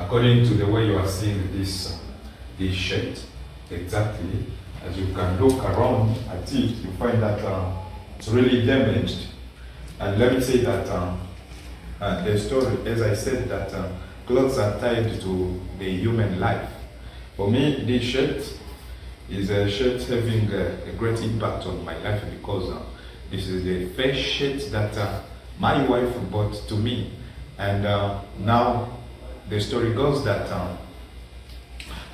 according to the way you are seeing this shirt, exactly, as you can look around at it, you find that it's really damaged. And let me say that the story, as I said, that clothes are tied to the human life. For me, this shirt is a shirt having a great impact on my life because this is the first shirt that my wife bought to me. And now the story goes that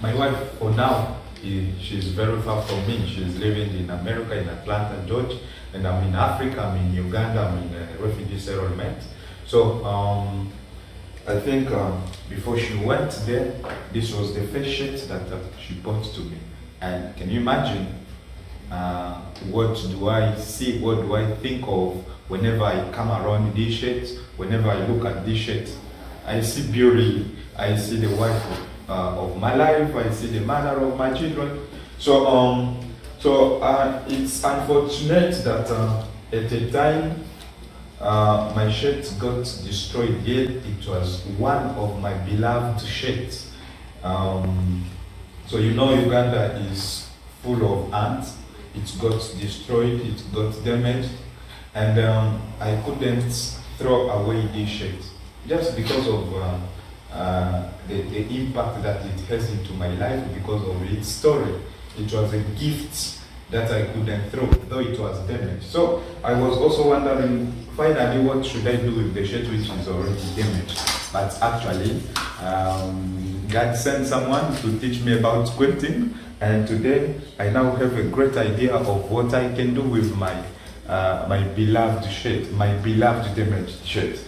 my wife, for now, she's very far from me. She's living in America, in Atlanta, Georgia, and I'm in Africa, I'm in Uganda, I'm in a refugee settlement. So I think before she went there, this was the first shirt that she bought to me. And can you imagine what do I see, what do I think of whenever I come around this shirt, whenever I look at this shirt? I see beauty, I see the wife of my life, I see the mother of my children. So it's unfortunate that at a time my shirt got destroyed, yet it was one of my beloved shirts. So you know Uganda is full of ants. It got destroyed, it got damaged, and I couldn't throw away this shirt just because of the impact that it has into my life because of its story. It was a gift that I couldn't throw, though it was damaged. So I was also wondering, finally, what should I do with the shirt which is already damaged? But actually, God sent someone to teach me about quilting, and today I now have a great idea of what I can do with my my beloved shirt, my beloved damaged shirt.